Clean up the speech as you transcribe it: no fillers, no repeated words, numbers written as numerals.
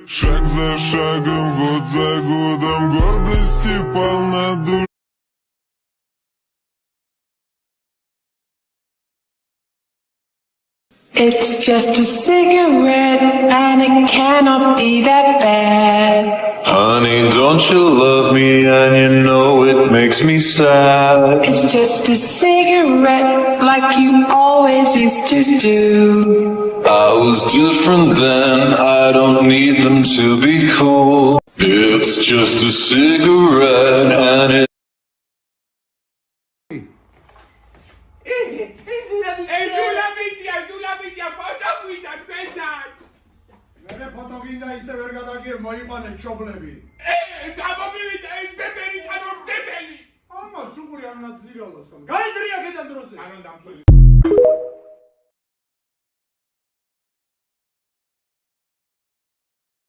Шаг за шагом, год за годом, гордости полна душа. It's just a cigarette and it cannot be that bad. Honey, don't you love me and you know it makes me sad. It's just a cigarette like you always used to do. I was different then, I don't need them to be cool. It's just a cigarette and it მე ფოტოგინდა ისე ვერ გადაგიერ მოიყვანე ჩობლები. გამომივიდა ეს ბებერი თანორდებელი. ამას უყური ამ ნაძირალოსან. გაიძრია კიდე დროზე. ანუ დამშველი